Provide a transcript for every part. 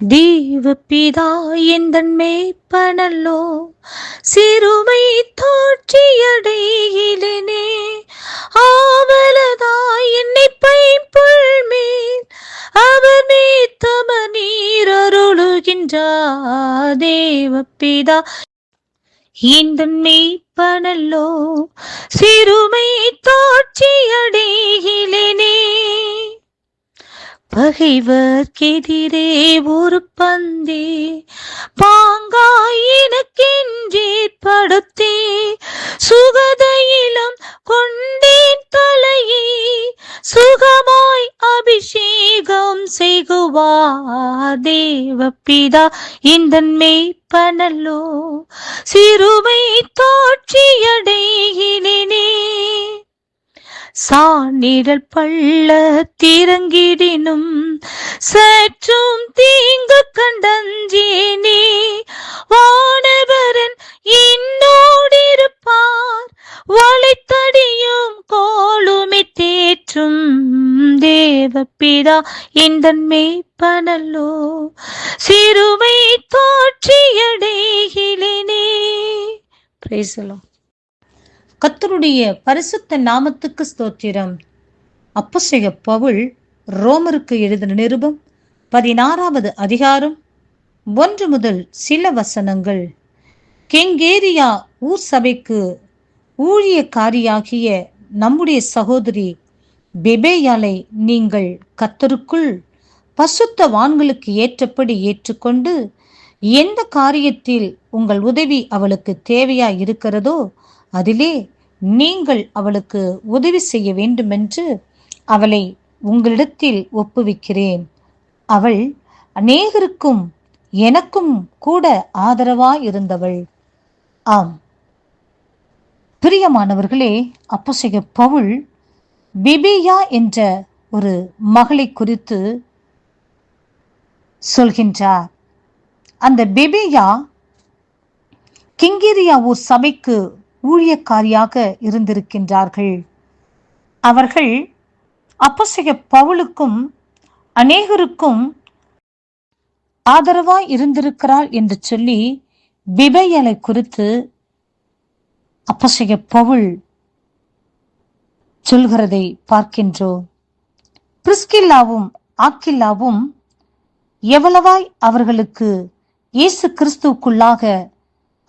தேவபிதா எந்தன் மேய்ப்பனல்லோ, சிறுமை தோற்றியடையிலேனே. ஆவலதாய் என்னை பைம்புல் மேல் அவர் மேத்தம நீரருளுகின்றார். தேவபிதா எந்தன் மேய்ப்பனல்லோ, சிறுமை தோற்றியடையிலேனே. பகைவர்க்கெதிரே ஒரு பந்தே பாங்காய் எனக்கென்றேற்படுத்தே, சுகதையிலம் கொண்டேன் தலையே சுகமாய் அபிஷேகம் செய்குவார். தேவபிதா எந்தன் மேய்ப்பனல்லோ, சிறுமை தோற்றியடையிலேனே. சாநிழல் பள்ள திறங்கிடினும் சற்றும் தீங்கு கண்டஞ்சேனே. வானவரன் என்னோடிருப்பார், வளைத்தடியும் கோளுமை தேற்றும். தேவபிதா எந்தன் மேய்ப்பனல்லோ, சிறுமை தோற்றியடையிலேனே. Praise the Lord. கர்த்தருடைய பரிசுத்த நாமத்துக்கு ஸ்தோத்திரம். அப்போஸ்தலனாகிய பவுல் ரோமருக்கு எழுதின நிருபம் 16வது அதிகாரம் 1 முதல் சில வசனங்கள். கெங்கேரியா ஊர் சபைக்கு ஊழியக்காரியாகிய நம்முடைய சகோதரி பெபேயாளை நீங்கள் கர்த்தருக்குள் பரிசுத்தவான்களுக்கு ஏற்றபடி ஏற்றுக்கொண்டு, எந்த காரியத்தில் உங்கள் உதவி அவளுக்கு தேவையாய் இருக்கிறதோ அதிலே நீங்கள் அவளுக்கு உதவி செய்ய வேண்டுமென்று அவளை உங்களிடத்தில் ஒப்புவிக்கிறேன். அவள் அநேகருக்கும் எனக்கும் கூட ஆதரவாய் இருந்தவள். ஆம் பிரியமானவர்களே, அப்போஸ்தலனாகிய பவுல் பெபேயா என்ற ஒரு மகளை குறித்து சொல்கின்றார். அந்த பெபேயா கெங்கேரியா ஊர் சபைக்கு ஊழியக்காரியாக இருந்திருக்கின்றார்கள். அவர்கள் அப்போஸ்தலனாகிய பவுலுக்கும் அநேகருக்கும் ஆதரவாய் இருந்திருக்கிறாள் என்று சொல்லி பெபேயாளை குறித்து அப்போஸ்தலனாகிய பவுல் சொல்கிறதை பார்க்கின்றோம். பிரிஸ்கில்லாவும் ஆக்கில்லாவும் எவ்வளவாய் அவர்களுக்கு இயேசு கிறிஸ்துவுக்குள்ளாக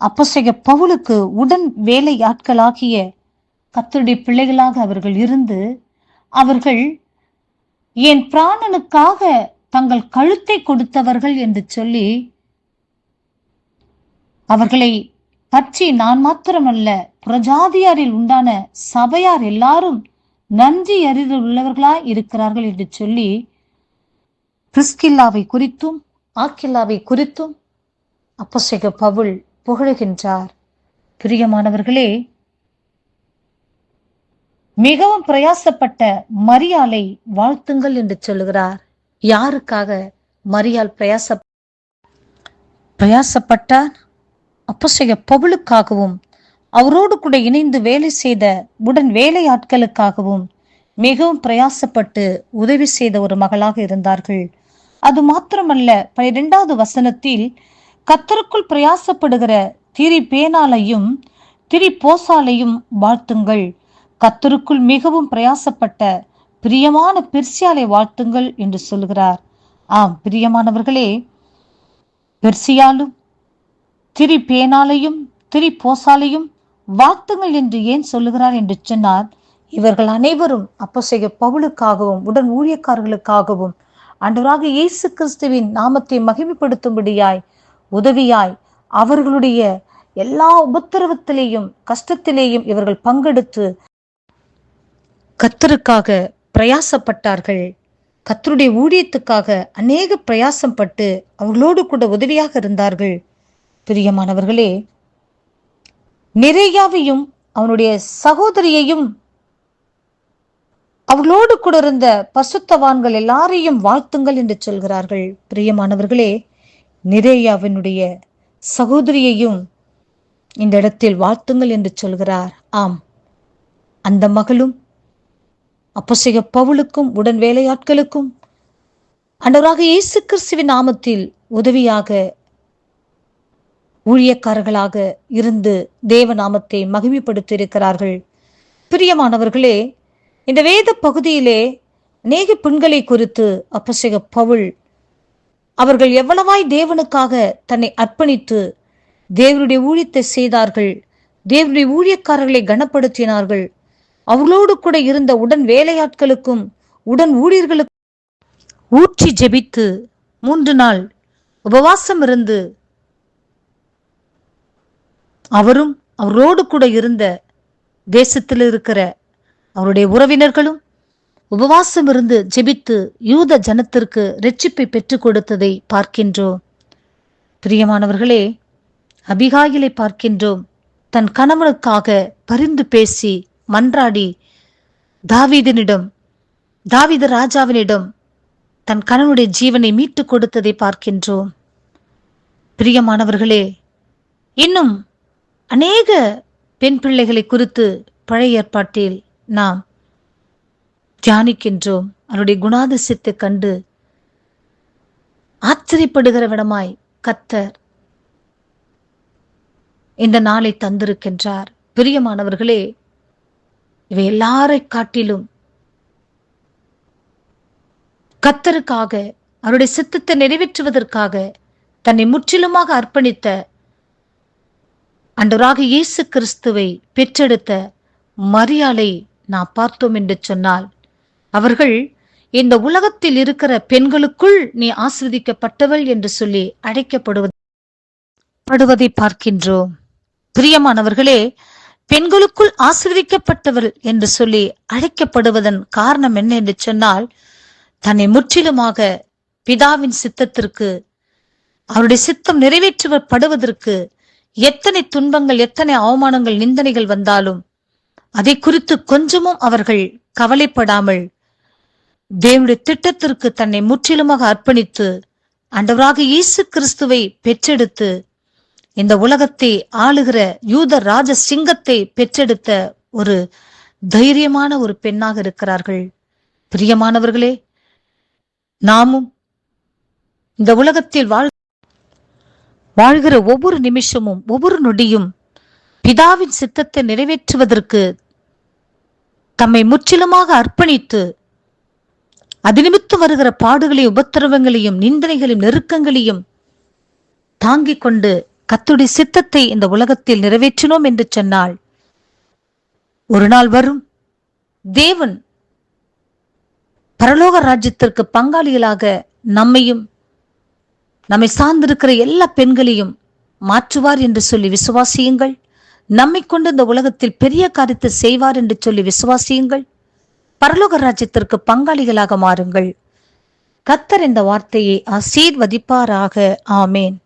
அப்போஸ்தலனாகிய பவுலுக்கு உடன் வேலையாட்களாகிய கர்த்தருடைய பிள்ளைகளாக அவர்கள் இருந்து, அவர்கள் என் பிராணனுக்காக தங்கள் கழுத்தை கொடுத்தவர்கள் என்று சொல்லி அவர்களை பற்றி நான் மாத்திரமல்ல, புறஜாதியாரில் உண்டான சபையார் எல்லாரும் நன்றி அறிந்துள்ளவர்களாய் இருக்கிறார்கள் என்று சொல்லி பிரிஸ்கில்லாவை குறித்தும் ஆக்கில்லாவை குறித்தும் அப்போஸ்தலனாகிய பவுல் புகழுகின்றார். பிரியமானவர்களே, மிகவும் பிரயாசப்பட்ட மரியாளை வாழ்த்துங்கள் என்று சொல்லுகிறார். யாருக்காக மரியாள் பிரயாசப்பட்டார்? அப்போஸ்தலனாகிய பவுலுக்காகவும் அவரோடு கூட இணைந்து வேலை செய்த உடன் வேலையாட்களுக்காகவும் மிகவும் பிரயாசப்பட்டு உதவி செய்த ஒரு மகளாக இருந்தார்கள். அது மாத்திரமல்ல, 12வது வசனத்தில் கர்த்தருக்குள் பிரயாசப்படுகிற திரிபேனாலையும் திரிபோசாலையும் வாழ்த்துங்கள், கர்த்தருக்குள் மிகவும் பிரயாசப்பட்ட பிரியமான பெர்சியாலை வாழ்த்துங்கள் என்று சொல்கிறார். ஆம் பிரியமானவர்களே, பெர்சியாலும் திரிபேனாலையும் திரிபோசாலையும் வாழ்த்துங்கள் என்று ஏன் சொல்லுகிறார் என்று சொன்னார். இவர்கள் அனைவரும் அப்போஸ்தலனாகிய பவுலுக்காகவும் உடன் ஊழியக்காரர்களுக்காகவும் ஆண்டவராகிய இயேசு கிறிஸ்துவின் நாமத்தை மகிமைப்படுத்தும்படியாய் உதவியாய் அவர்களுடைய எல்லா உபத்திரவத்திலேயும் கஷ்டத்திலேயும் இவர்கள் பங்கெடுத்து கர்த்தருக்காக பிரயாசப்பட்டார்கள். கர்த்தருடைய ஊழியத்துக்காக அநேக பிரயாசம் பட்டு அவர்களோடு கூட உதவியாக இருந்தார்கள். பிரியமானவர்களே, நெரேயாவையும் அவனுடைய சகோதரியையும் அவர்களோடு கூட இருந்த பசுத்தவான்கள் எல்லாரையும் வாழ்த்துங்கள் என்று சொல்கிறார்கள். பிரியமானவர்களே, நெரேயாவினுடைய சகோதரியையும் இந்த இடத்தில் வாழ்த்துங்கள் என்று சொல்கிறார். ஆம், அந்த மகளும் அப்போஸ்தலனாகிய பவுலுக்கும் உடன் வேலையாட்களுக்கும் ஆண்டவராகிய இயேசு கிறிஸ்துவின் நாமத்தில் உதவியாக ஊழியக்காரர்களாக இருந்து தேவநாமத்தை மகிமைப்படுத்தியிருக்கிறார்கள். பிரியமானவர்களே, இந்த வேத பகுதியிலே அநேக பெண்களை குறித்து அப்போஸ்தலர் பவுல் அவர்கள் எவ்வளவாய் தேவனுக்காக தன்னை அர்ப்பணித்து தேவனுடைய ஊழியத்தை செய்தார்கள், தேவனுடைய ஊழியக்காரர்களை கனப்படுத்தினார்கள், அவர்களோடு கூட இருந்த உடன் வேலையாட்களுக்கும் உடன் ஊழியர்களுக்கும் ஊற்றி ஜெபித்து 3 நாள் உபவாசம் இருந்து அவரும் அவரோடு கூட இருந்த தேசத்தில் இருக்கிற அவருடைய உறவினர்களும் உபவாசம் இருந்து ஜெபித்து யூத ஜனத்திற்கு இரட்சிப்பை பெற்றுக் கொடுத்ததை பார்க்கின்றோம். பிரியமானவர்களே, அபிகாயிலை பார்க்கின்றோம். தன் கணவனுக்காக பரிந்து பேசி மன்றாடி தாவீது ராஜாவினிடம் தன் கணவனுடைய ஜீவனை மீட்டுக் கொடுத்ததை பார்க்கின்றோம். பிரியமானவர்களே, இன்னும் அநேக பெண் பிள்ளைகளை குறித்து பழைய ஏற்பாட்டில் நாம் தியானிக்கின்றோம். அவருடைய குணாதிசயத்தை கண்டு ஆச்சரியப்படுகிற விடமாய் கர்த்தர் இந்த நாளை தந்திருக்கின்றார். பிரியமானவர்களே, இவை எல்லாரை காட்டிலும் கர்த்தருக்காக அவருடைய சித்தத்தை நிறைவேற்றுவதற்காக தன்னை முற்றிலுமாக அர்ப்பணித்த ஆண்டவராக இயேசு கிறிஸ்துவை பெற்றெடுத்த மரியாளை நாம் பார்த்தோம் என்று சொன்னால், அவர்கள் இந்த உலகத்தில் இருக்கிற பெண்களுக்குள் நீ ஆசீர்வதிக்கப்பட்டவள் என்று சொல்லி அழைக்கப்படுவதை பார்க்கின்றோம். பிரியமானவர்களே, பெண்களுக்குள் ஆசீர்வதிக்கப்பட்டவள் என்று சொல்லி அழைக்கப்படுவதன் காரணம் என்ன என்று சொன்னால், தன்னை முற்றிலுமாக பிதாவின் சித்தத்திற்கு அவருடைய சித்தம் நிறைவேற்றப்படுவதற்கு எத்தனை துன்பங்கள், எத்தனை அவமானங்கள், நிந்தனைகள் வந்தாலும் அதை குறித்து கொஞ்சமும் அவர்கள் கவலைப்படாமல் தேவனுடைய திட்டத்திற்கு தன்னை முற்றிலுமாக அர்ப்பணித்து ஆண்டவராக இயேசு கிறிஸ்துவை பெற்றெடுத்து இந்த உலகத்தை ஆளுகிற யூத ராஜ சிங்கத்தை பெற்றெடுத்த ஒரு தைரியமான ஒரு பெண்ணாக இருக்கிறார்கள். பிரியமானவர்களே, நாமும் இந்த உலகத்தில் வாழ்கிற ஒவ்வொரு நிமிஷமும் ஒவ்வொரு நொடியும் பிதாவின் சித்தத்தை நிறைவேற்றுவதற்கு தம்மை முற்றிலுமாக அர்ப்பணித்து அது நிமித்தம் வருகிற பாடுகளையும் உபத்திரவங்களையும் நிந்தனைகளையும் நெருக்கங்களையும் தாங்கிக் கொண்டு கர்த்தருடைய சித்தத்தை இந்த உலகத்தில் நிறைவேற்றினோம் என்று சொன்னால், ஒரு நாள் வரும் தேவன் பரலோக ராஜ்யத்திற்கு பங்காளிகளாக நம்மை சார்ந்திருக்கிற எல்லா பெண்களையும் மாற்றுவார் என்று சொல்லி விசுவாசியுங்கள். நம்மை கொண்டு இந்த உலகத்தில் பெரிய காரியத்தை செய்வார் என்று சொல்லி விசுவாசியுங்கள். பரலோக ராஜ்யத்திற்கு பங்காளிகளாக மாறுங்கள். கர்த்தர் இந்த வார்த்தையை ஆசீர்வதிப்பாராக. ஆமேன்.